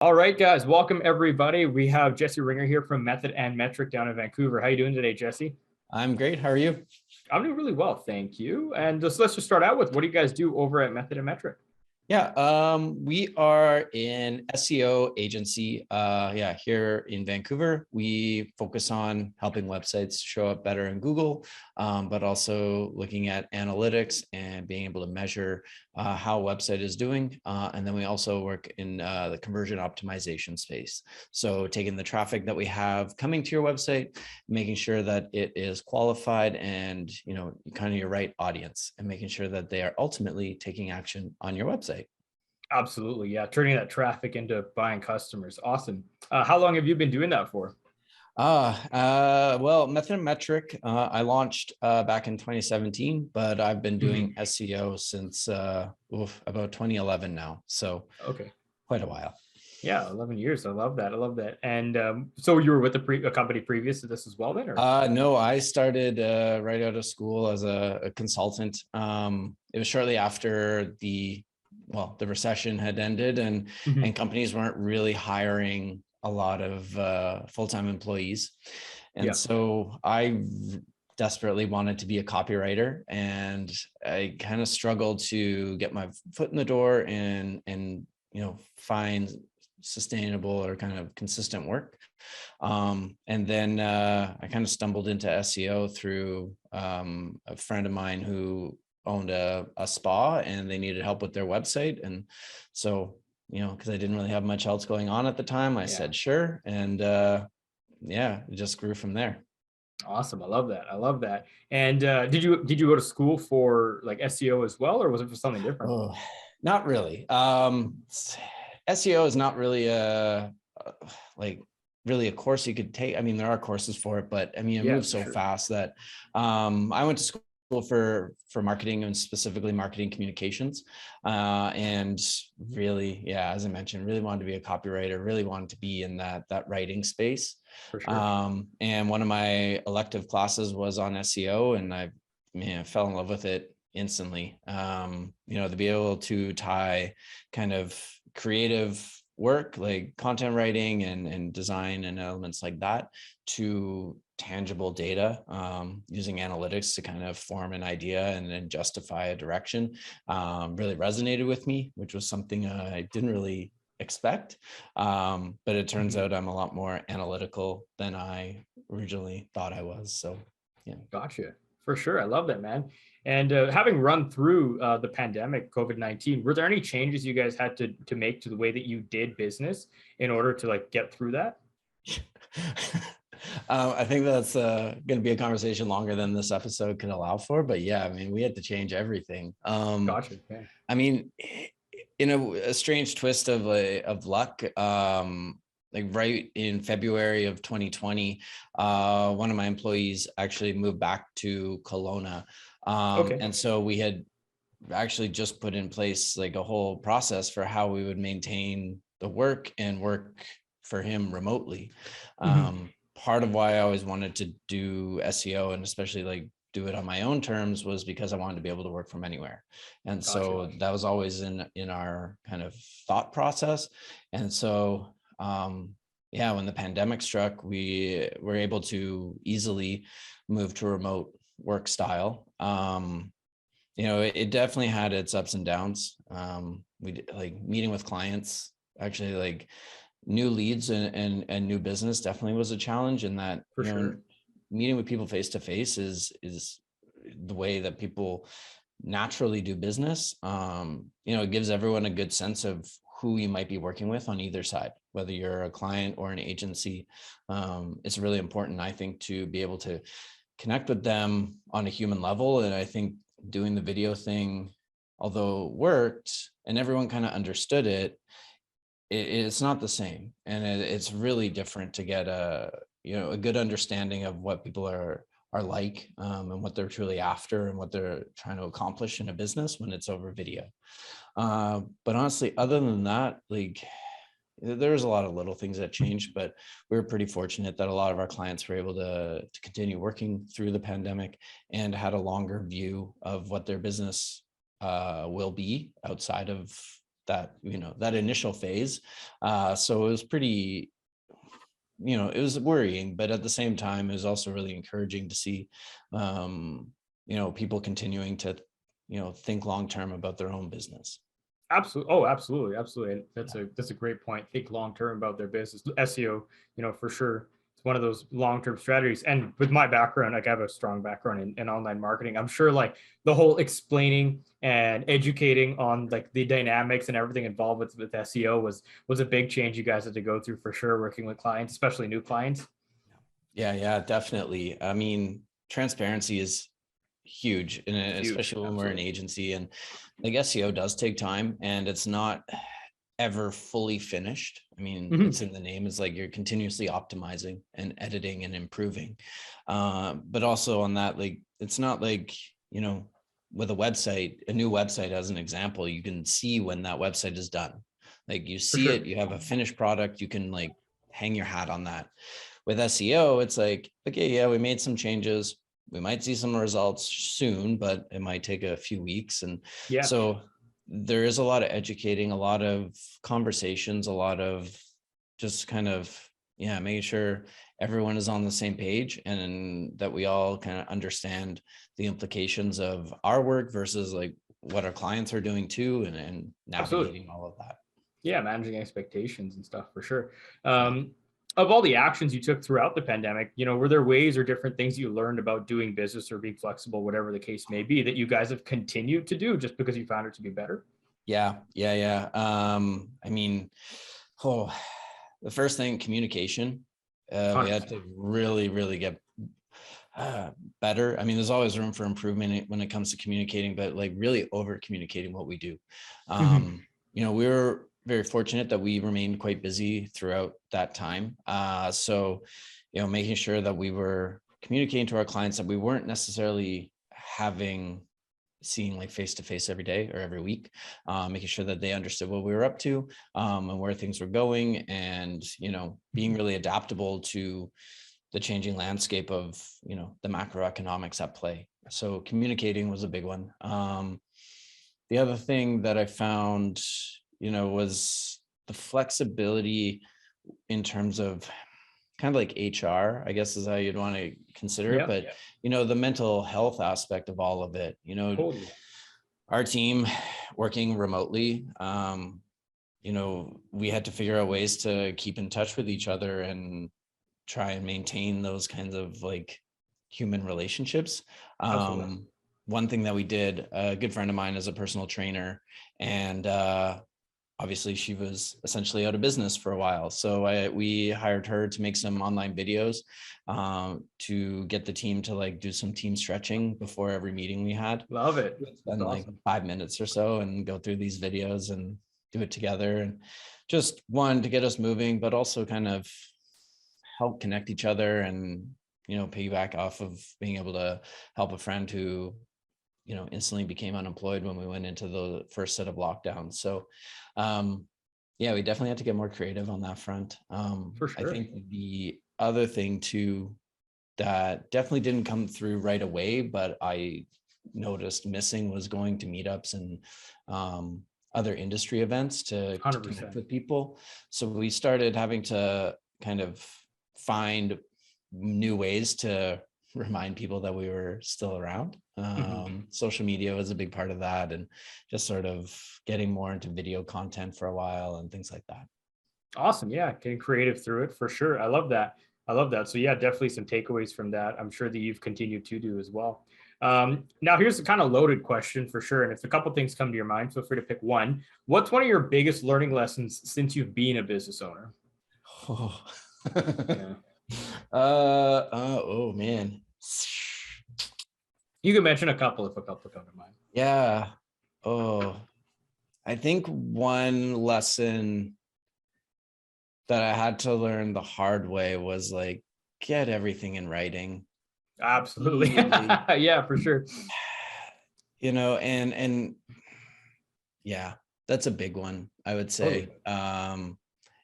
All right, guys, welcome everybody. We have Jesse Ringer here from Method and Metric down in Vancouver. How you doing today, Jesse? I'm great. How are you? I'm doing really well, thank you. And let's just start out with, what do you guys do over at Method and Metric? We are an SEO agency. Here in Vancouver, we focus on helping websites show up better in Google, but also looking at analytics and being able to measure how a website is doing. And then we also work in the conversion optimization space. So taking the traffic that we have coming to your website, making sure that it is qualified and, kind of your right audience, and making sure that they are ultimately taking action on your website. Absolutely, yeah. Turning that traffic into buying customers. Awesome. How long have you been doing that for? Well, Method and Metric, I launched back in 2017, but I've been doing SEO since about 2011 now. So okay, quite a while. Yeah, 11 years. I love that. I love that. And so you were with a company previous to this as well then? Or? No, I started right out of school as a consultant. It was shortly after the recession had ended, and companies weren't really hiring a lot of full-time employees. And so I desperately wanted to be a copywriter, and I kind of struggled to get my foot in the door and find sustainable or kind of consistent work. And then I kind of stumbled into SEO through a friend of mine who owned a spa, and they needed help with their website. And so, because I didn't really have much else going on at the time, I said, sure. And it just grew from there. Awesome. I love that. I love that. And did you go to school for like SEO as well, or was it for something different? Oh, not really. SEO is not really really a course you could take. I mean, there are courses for it, but I mean, it moves so fast that I went to school for marketing, and specifically marketing communications. And really, as I mentioned, really wanted to be a copywriter, really wanted to be in that writing space. For sure. And one of my elective classes was on SEO, and I fell in love with it instantly. To be able to tie kind of creative work like content writing and design and elements like that to tangible data, using analytics to kind of form an idea and then justify a direction, really resonated with me, which was something I didn't really expect. But it turns out I'm a lot more analytical than I originally thought I was. So, yeah. Gotcha. For sure. I love that, man. And having run through the pandemic, COVID-19, were there any changes you guys had to make to the way that you did business in order to like get through that? I think that's going to be a conversation longer than this episode can allow for, but yeah, I mean, we had to change everything. Gotcha. Okay. I mean, in a strange twist of luck, like right in February of 2020, one of my employees actually moved back to Kelowna. And so we had actually just put in place like a whole process for how we would maintain the work and work for him remotely. Part of why I always wanted to do SEO, and especially like do it on my own terms, was because I wanted to be able to work from anywhere. And so that was always in our kind of thought process. And so, when the pandemic struck, we were able to easily move to a remote work style. It definitely had its ups and downs. We did, like, meeting with clients, actually, like new leads and new business definitely was a challenge, in that, meeting with people face to face is the way that people naturally do business. It gives everyone a good sense of who you might be working with on either side, whether you're a client or an agency. It's really important, I think, to be able to connect with them on a human level. And I think doing the video thing, although it worked and everyone kind of understood it, it's not the same. And it's really different to get a good understanding of what people are like, and what they're truly after and what they're trying to accomplish in a business when it's over video. But honestly, other than that, like, there's a lot of little things that changed, but we were pretty fortunate that a lot of our clients were able to continue working through the pandemic and had a longer view of what their business will be outside of that initial phase. So it was pretty, it was worrying, but at the same time, it was also really encouraging to see, people continuing to, think long-term about their own business. Absolutely. Oh, absolutely. Absolutely. That's a great point. Think long term about their business. SEO, for sure. It's one of those long term strategies. And with my background, like I have a strong background in online marketing. I'm sure like the whole explaining and educating on like the dynamics and everything involved with SEO was a big change you guys had to go through for sure, working with clients, especially new clients. Yeah, definitely. I mean, transparency is huge, and Huge. especially when we're an Absolutely. agency, and like SEO does take time, and it's not ever fully finished. I mean, Mhm. it's in the name. It's like you're continuously optimizing and editing and improving. But also on that, like, it's not like, with a new website as an example, you can see when that website is done. Like you For see it, sure. you have a finished product, you can like hang your hat on that. With SEO, it's like, okay, yeah, we made some changes. We might see some results soon, but it might take a few weeks. And Yeah. so there is a lot of educating, a lot of conversations, a lot of just kind of, yeah, making sure everyone is on the same page and that we all kind of understand the implications of our work versus like what our clients are doing too, and Absolutely. navigating all of that. Yeah, managing expectations and stuff for sure. Yeah. Of all the actions you took throughout the pandemic, were there ways or different things you learned about doing business or being flexible, whatever the case may be, that you guys have continued to do just because you found it to be better? Yeah. I mean, oh, the first thing, communication. We had 100%. to really, really get better. I mean, there's always room for improvement when it comes to communicating, but like really over communicating what we do. Mhm. We were very fortunate that we remained quite busy throughout that time. So, making sure that we were communicating to our clients that we weren't necessarily seeing like face to face every day or every week, making sure that they understood what we were up to, and where things were going, and being really adaptable to the changing landscape of the macroeconomics at play. So communicating was a big one. The other thing that I found was the flexibility in terms of kind of like HR, I guess is how you'd want to consider it. Yeah, But the mental health aspect of all of it, totally. our team working remotely, we had to figure out ways to keep in touch with each other and try and maintain those kinds of like human relationships. Absolutely. One thing that we did, a good friend of mine is a personal trainer, and obviously she was essentially out of business for a while. So we hired her to make some online videos, to get the team to like do some team stretching before every meeting we had. Love it. That's Spend like awesome. 5 minutes or so and go through these videos and do it together. And just one, to get us moving, but also kind of help connect each other and, piggyback off of being able to help a friend who, instantly became unemployed when we went into the first set of lockdowns. So, yeah, we definitely had to get more creative on that front. For I sure. think the other thing too that definitely didn't come through right away, but I noticed missing, was going to meetups and other industry events to connect 100%. with people. So we started having to kind of find new ways to remind people that we were still around. Mhm. Social media was a big part of that, and just sort of getting more into video content for a while and things like that. Awesome. Yeah, getting creative through it for sure. I love that. I love that. So yeah, definitely some takeaways from that. I'm sure that you've continued to do as well. Now here's a kind of loaded question for sure. And if a couple things come to your mind, feel free to pick one. What's one of your biggest learning lessons since you've been a business owner? Oh. Yeah. Oh man. You can mention a couple if a couple come to mind. Yeah. Oh, I think one lesson that I had to learn the hard way was like, get everything in writing. Absolutely. Really, Yeah, for sure. and yeah, that's a big one, I would Totally. say. And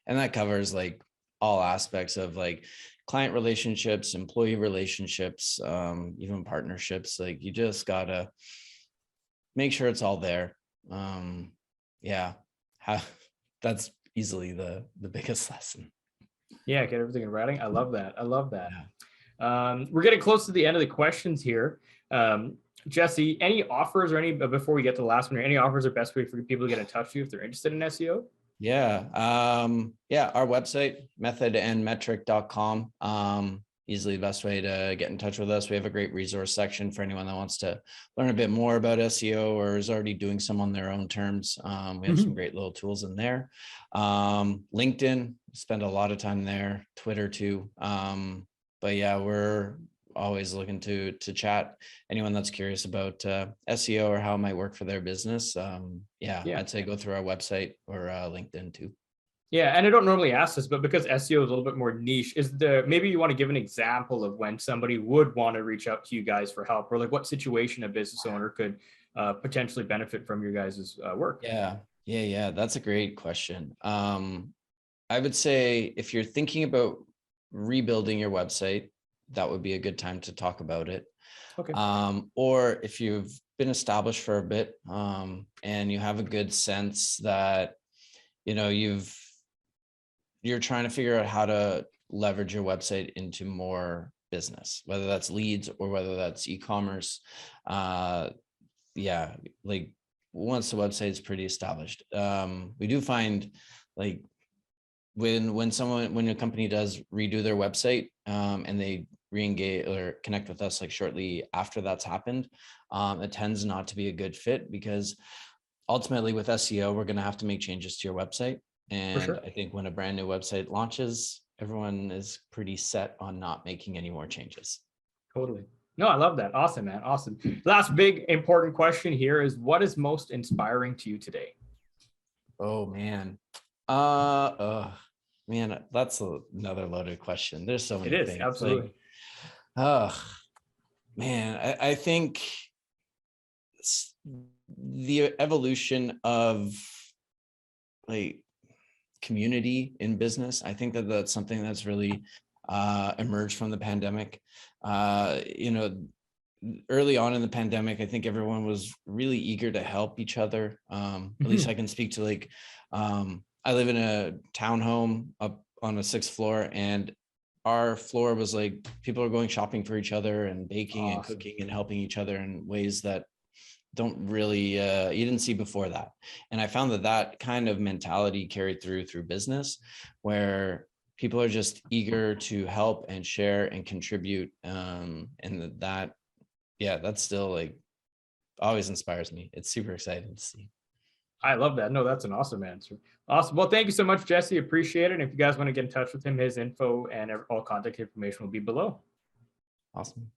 that covers like all aspects of like client relationships, employee relationships, even partnerships. Like you just gotta make sure it's all there. Yeah, how that's easily the biggest lesson. Yeah, get everything in writing. I love that. I love that. Yeah. We're getting close to the end of the questions here. Jesse, any offers or before we get to the last one, any offers or best way for people to get in touch with you if they're interested in SEO? Yeah. Yeah. Our website, methodandmetric.com. Easily the best way to get in touch with us. We have a great resource section for anyone that wants to learn a bit more about SEO or is already doing some on their own terms. We have some great little tools in there. LinkedIn, spend a lot of time there, Twitter too. But yeah, we're always looking to chat. Anyone that's curious about SEO or how it might work for their business. Yeah, I'd say go through our website or LinkedIn too. Yeah, and I don't normally ask this, but because SEO is a little bit more niche, maybe you want to give an example of when somebody would want to reach out to you guys for help, or like what situation a business owner could potentially benefit from your guys' work? Yeah. That's a great question. I would say if you're thinking about rebuilding your website, that would be a good time to talk about it. Okay. Or if you've been established for a bit and you have a good sense that, you know, you're trying to figure out how to leverage your website into more business, whether that's leads or whether that's e-commerce. Yeah, like once the website is pretty established, we do find like when a company does redo their website and they re-engage or connect with us like shortly after that's happened, it tends not to be a good fit because ultimately with SEO, we're going to have to make changes to your website. And I think when a brand new website launches, everyone is pretty set on not making any more changes. Totally. No, I love that. Awesome, man. Awesome. Last big important question here is, what is most inspiring to you today? Oh man. Man, that's another loaded question. There's so many things. Absolutely. Like, man, I think the evolution of like community in business. I think that that's something that's really emerged from the pandemic. You know, early on in the pandemic, I think everyone was really eager to help each other. At least I can speak to like, I live in a townhome up on the 6th floor, and our floor was like people are going shopping for each other and baking and cooking and helping each other in ways that don't really you didn't see before that. And I found that kind of mentality carried through business, where people are just eager to help and share and contribute, and that's still like always inspires me. It's super exciting to see. I love that. No, that's an awesome answer. Awesome. Well, thank you so much, Jesse. Appreciate it. And if you guys want to get in touch with him, his info and all contact information will be below. Awesome.